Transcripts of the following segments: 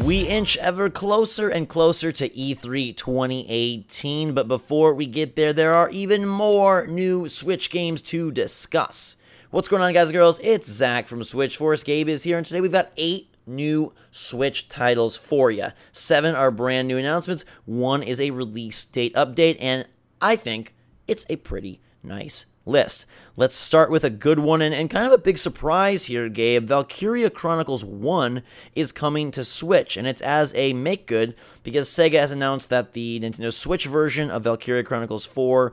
We inch ever closer and closer to E3 2018, but before we get there, there are even more new Switch games to discuss. What's going on, guys and girls? It's Zach from Switch Force. Gabe is here, and today we've got 8 new Switch titles for you. 7 are brand new announcements, 1 is a release date update, and I think it's a pretty nice list. Let's start with a good one and kind of a big surprise here, Gabe. Valkyria Chronicles 1 is coming to Switch, and it's as a make good because Sega has announced that the Nintendo Switch version of Valkyria Chronicles 4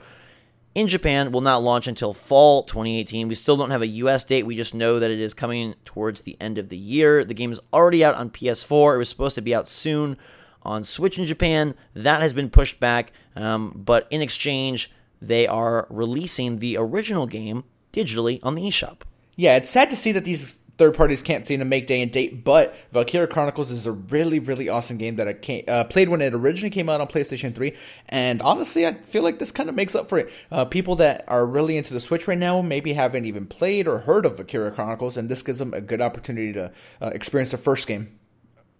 in Japan will not launch until fall 2018. We still don't have a US date. We just know that it is coming towards the end of the year. The game is already out on PS4. It was supposed to be out soon on Switch in Japan. That has been pushed back, but in exchange, they are releasing the original game digitally on the eShop. Yeah, it's sad to see that these third parties can't seem to make day and date, but Valkyria Chronicles is a really, really awesome game that I played when it originally came out on PlayStation 3, and honestly, I feel like this kind of makes up for it. People that are really into the Switch right now maybe haven't even played or heard of Valkyria Chronicles, and this gives them a good opportunity to experience the first game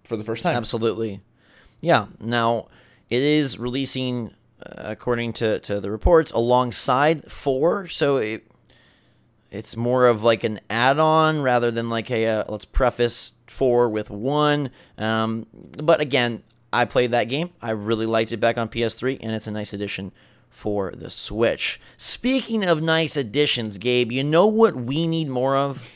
for the first time. Absolutely. Yeah, now, it is releasing, according to the reports, alongside 4, so it's more of like an add-on rather than like a let's preface 4 with 1. But again, I played that game. I really liked it back on PS3, and it's a nice addition for the Switch. Speaking of nice additions, Gabe, you know what we need more of?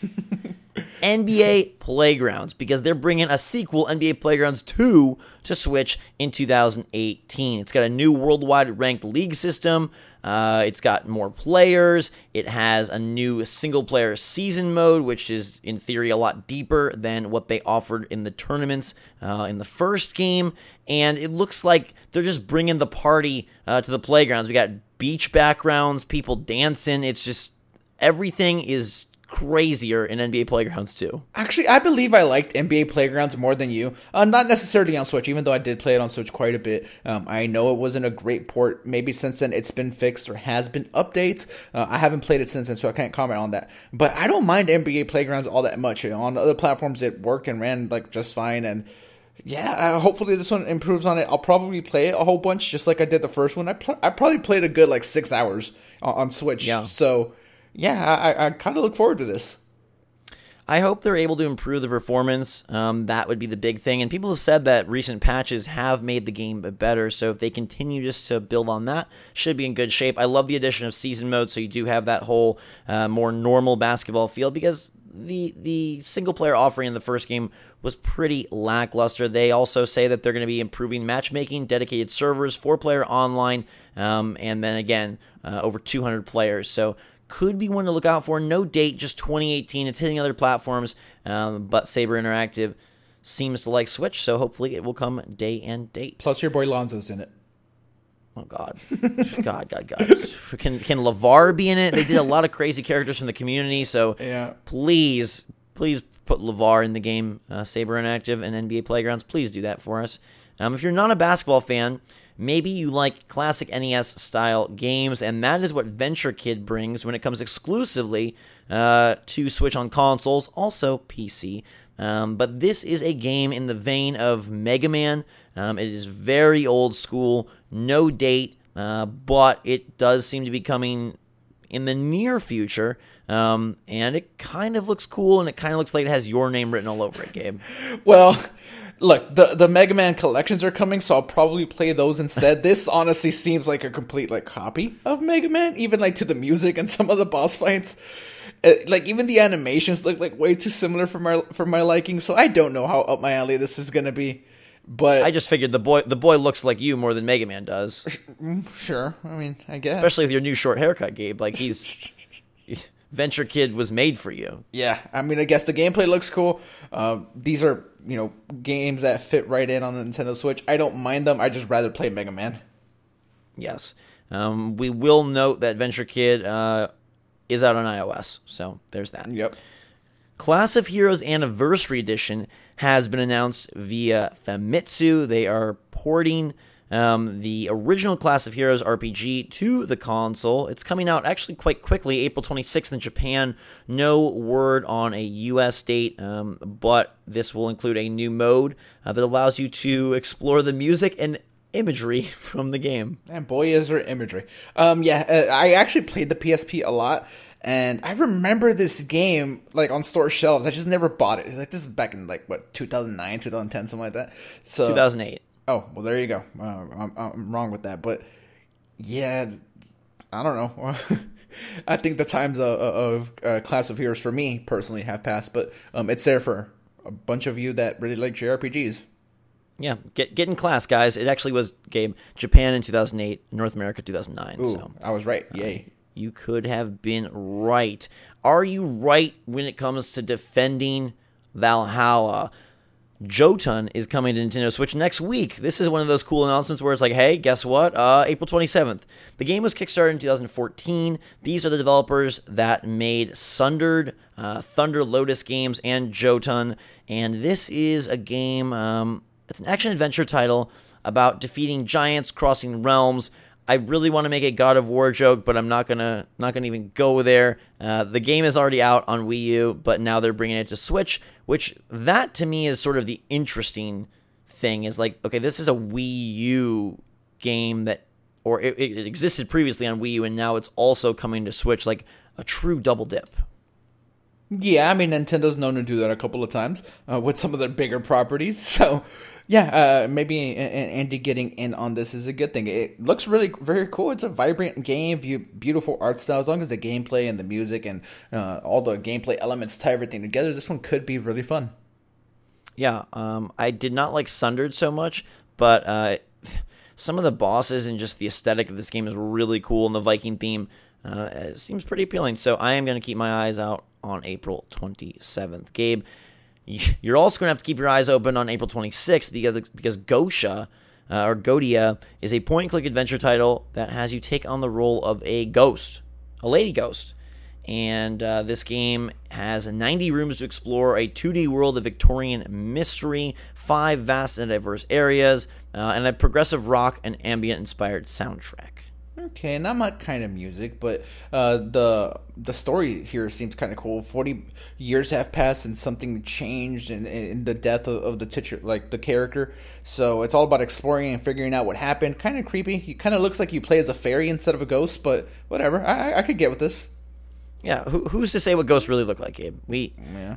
NBA Playgrounds, because they're bringing a sequel, NBA Playgrounds 2, to Switch in 2018. It's got a new worldwide ranked league system. It's got more players. It has a new single-player season mode, which is, in theory, a lot deeper than what they offered in the tournaments in the first game. And it looks like they're just bringing the party to the playgrounds. We got beach backgrounds, people dancing. It's just everything is crazier in NBA Playgrounds 2. Actually, I believe I liked NBA Playgrounds more than you. Not necessarily on Switch, even though I did play it on Switch quite a bit. I know it wasn't a great port. Maybe since then it's been fixed or has been updates. I haven't played it since then, so I can't comment on that. But I don't mind NBA Playgrounds all that much. On other platforms, it worked and ran like just fine. And yeah, hopefully this one improves on it. I'll probably play it a whole bunch, just like I did the first one. I probably played a good like 6 hours on Switch. Yeah. So yeah, I kind of look forward to this. I hope they're able to improve the performance. That would be the big thing. And people have said that recent patches have made the game better. So if they continue just to build on that, should be in good shape. I love the addition of season mode, so you do have that whole more normal basketball feel, because the single-player offering in the first game was pretty lackluster. They also say that they're going to be improving matchmaking, dedicated servers, 4-player online, and then again, over 200 players. So could be one to look out for. No date, just 2018. It's hitting other platforms, but Saber Interactive seems to like Switch, so hopefully it will come day and date. Plus your boy Lonzo's in it. Oh, God. God. Can LeVar be in it? They did a lot of crazy characters from the community, so yeah. Please put LeVar in the game, Saber Interactive and NBA Playgrounds. Please do that for us. If you're not a basketball fan, maybe you like classic NES-style games, and that is what Venture Kid brings when it comes exclusively to Switch on consoles, also PC. But this is a game in the vein of Mega Man. It is very old school, no date, but it does seem to be coming in the near future, and it kind of looks cool, and it kind of looks like it has your name written all over it, Gabe. Well, look, the Mega Man collections are coming, so I'll probably play those instead. This honestly seems like a complete like copy of Mega Man, even like to the music and some of the boss fights. Like even the animations look like way too similar for my liking. So I don't know how up my alley this is gonna be. But I just figured the boy looks like you more than Mega Man does. Sure, I mean, I guess. Especially with your new short haircut, Gabe. Like Venture Kid was made for you. Yeah, I mean, I guess the gameplay looks cool. These are, games that fit right in on the Nintendo Switch. I don't mind them. I just rather play Mega Man. Yes. We will note that Venture Kid is out on iOS, so there's that. Yep. Class of Heroes Anniversary Edition has been announced via Famitsu. They are porting the original Class of Heroes RPG to the console. It's coming out actually quite quickly, April 26th in Japan. No word on a US date, but this will include a new mode that allows you to explore the music and imagery from the game. And boy, is there imagery. I actually played the PSP a lot. And I remember this game, like, on store shelves. I just never bought it. Like, this is back in, 2009, 2010, something like that. So 2008. Oh, well, there you go. I'm wrong with that. But, yeah, I don't know. I think the times of Class of Heroes for me, personally, have passed. But it's there for a bunch of you that really like JRPGs. Yeah, get in class, guys. It actually was, Gabe, Japan in 2008, North America 2009. Ooh, so I was right. Yay. You could have been right. Are you right when it comes to defending Valhalla? Jotun is coming to Nintendo Switch next week. This is one of those cool announcements where it's like, hey, guess what? April 27th. The game was kickstarted in 2014. These are the developers that made Sundered, Thunder Lotus games, and Jotun. And this is a game, it's an action-adventure title about defeating giants, crossing realms. I really want to make a God of War joke, but I'm not gonna even go there. The game is already out on Wii U, but now they're bringing it to Switch, which that to me is sort of the interesting thing. Is like, okay, this is a Wii U game it existed previously on Wii U, and now it's also coming to Switch, like a true double dip. Yeah, I mean, Nintendo's known to do that a couple of times with some of their bigger properties, so. Yeah, maybe Andy getting in on this is a good thing. It looks really very cool. It's a vibrant game, beautiful art style. As long as the gameplay and the music and all the gameplay elements tie everything together, this one could be really fun. Yeah, I did not like Sundered so much, but some of the bosses and just the aesthetic of this game is really cool, and the Viking theme seems pretty appealing. So I am going to keep my eyes out on April 27th. Gabe, you're also going to have to keep your eyes open on April 26th because Gosha, or Godia, is a point-and-click adventure title that has you take on the role of a ghost, a lady ghost. And this game has 90 rooms to explore, a 2D world of Victorian mystery, 5 vast and diverse areas, and a progressive rock and ambient-inspired soundtrack. Okay, not my kind of music, but the story here seems kind of cool. 40 years have passed and something changed in the death of the teacher, like the character. So it's all about exploring and figuring out what happened. Kind of creepy. It kind of looks like you play as a fairy instead of a ghost, but whatever. I could get with this. Yeah, who's to say what ghosts really look like, Gabe?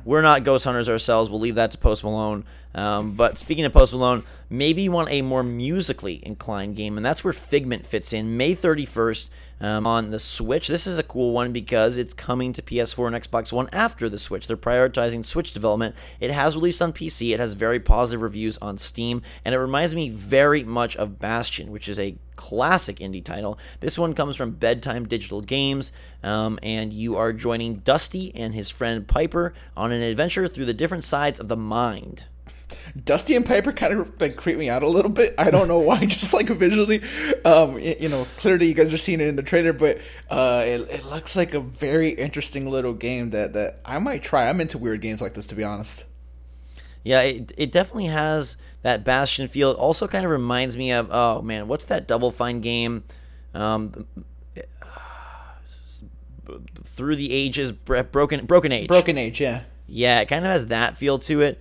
We're not ghost hunters ourselves. We'll leave that to Post Malone. But speaking of Post Malone, maybe you want a more musically inclined game, and that's where Figment fits in. May 31st on the Switch. This is a cool one because it's coming to PS4 and Xbox One after the Switch. They're prioritizing Switch development. It has released on PC. It has very positive reviews on Steam, and it reminds me very much of Bastion, which is a classic indie title. This one comes from Bedtime Digital Games, and you are joining Dusty and his friend Piper on an adventure through the different sides of the mind. Dusty and Piper kind of like creep me out a little bit. I don't know why, just like visually. Clearly you guys are seeing it in the trailer, but it looks like a very interesting little game that I might try. I'm into weird games like this, to be honest. Yeah, it definitely has that Bastion feel. It also kind of reminds me of, oh man, what's that Double Fine game? Through the Ages, Broken Age. Broken Age, yeah. Yeah, it kind of has that feel to it.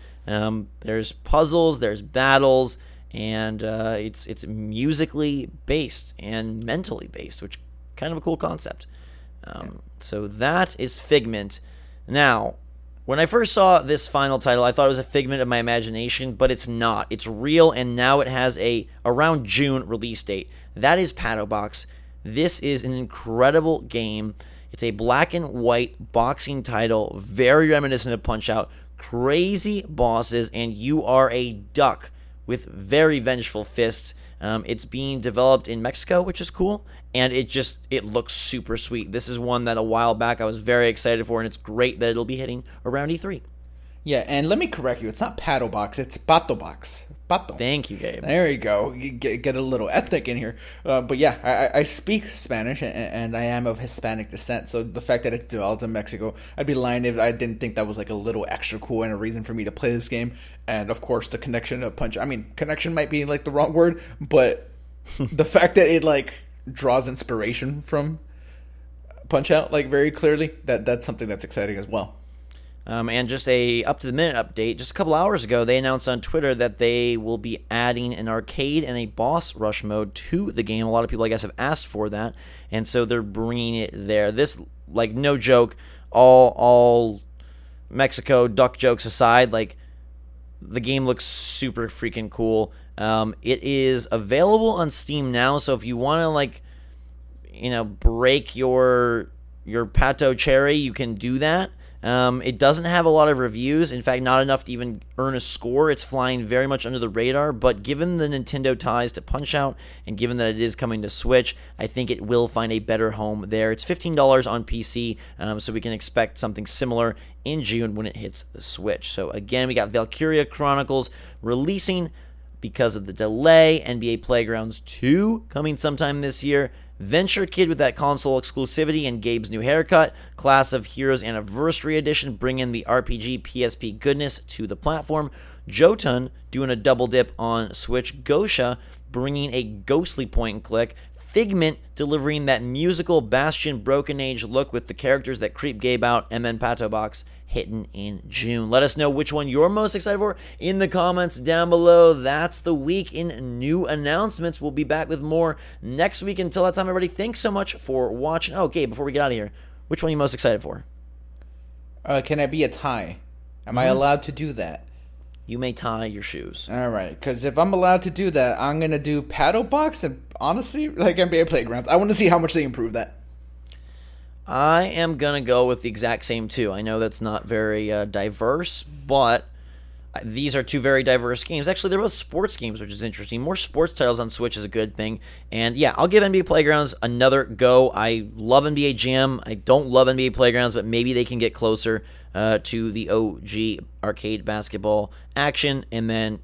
There's puzzles, there's battles, and it's musically based and mentally based, which kind of a cool concept. So that is Figment. Now, when I first saw this final title, I thought it was a figment of my imagination, but it's not. It's real, and now it has a around June release date. That is Paddlebox. This is an incredible game. It's a black and white boxing title, very reminiscent of Punch-Out. Crazy bosses, and you are a duck with very vengeful fists. It's being developed in Mexico, which is cool, and it looks super sweet. This is one that a while back I was very excited for, and it's great that it'll be hitting around E3. Yeah, and let me correct you. It's not Paddlebox, it's Patobox. Pato. Thank you, Gabe. There you go. You get a little ethnic in here. But yeah, I speak Spanish, and I am of Hispanic descent, so the fact that it's developed in Mexico, I'd be lying if I didn't think that was like a little extra cool and a reason for me to play this game. And of course, the connection to Punch. I mean, connection might be like the wrong word, but the fact that it like draws inspiration from Punch-Out like very clearly, that's something that's exciting as well. And just a up-to-the-minute update, just a couple hours ago, they announced on Twitter that they will be adding an arcade and a boss rush mode to the game. A lot of people, I guess, have asked for that, and so they're bringing it there. This, like, no joke, all Mexico duck jokes aside, like, the game looks super freaking cool. It is available on Steam now, so if you want to, like, break your Pato cherry, you can do that. It doesn't have a lot of reviews. In fact, not enough to even earn a score. It's flying very much under the radar, but given the Nintendo ties to Punch-Out and given that it is coming to Switch, I think it will find a better home there. It's $15 on PC, so we can expect something similar in June when it hits the Switch. So again, we got Valkyria Chronicles releasing because of the delay, NBA Playgrounds 2 coming sometime this year, Venture Kid with that console exclusivity and Gabe's new haircut, Class of Heroes Anniversary Edition bringing the RPG PSP goodness to the platform, Jotun doing a double dip on Switch, Gosha bringing a ghostly point and click, Figment delivering that musical Bastion Broken Age look with the characters that creep Gabe out, and then Pato Box hitting in June. Let us know which one you're most excited for in the comments down below. That's the week in new announcements. We'll be back with more next week. Until that time, everybody, thanks so much for watching. Oh, Gabe, before we get out of here, which one are you most excited for? Can I be a tie? Am I allowed to do that? You may tie your shoes. All right, because if I'm allowed to do that, I'm going to do Paddle Box and honestly, like NBA Playgrounds. I want to see how much they improve that. I am going to go with the exact same two. I know that's not very diverse, but these are two very diverse games. Actually, they're both sports games, which is interesting. More sports titles on Switch is a good thing. And yeah, I'll give NBA Playgrounds another go. I love NBA Jam. I don't love NBA Playgrounds, but maybe they can get closer to the OG arcade basketball action. And then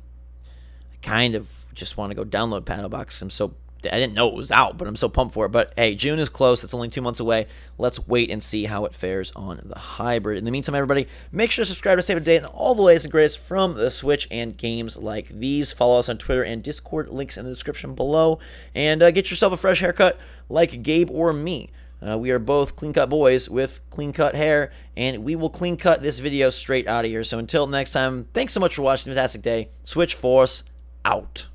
I kind of just want to go download Paddle Box. I didn't know it was out, but I'm so pumped for it. But hey, June is close. It's only 2 months away. Let's wait and see how it fares on the hybrid. In the meantime, everybody, make sure to subscribe to stay up to date on all the latest and greatest from the Switch and games like these. Follow us on Twitter and Discord, links in the description below. And get yourself a fresh haircut like Gabe or me. We are both clean-cut boys with clean-cut hair, and we will clean-cut this video straight out of here. So until next time, thanks so much for watching. Fantastic day. Switch Force out.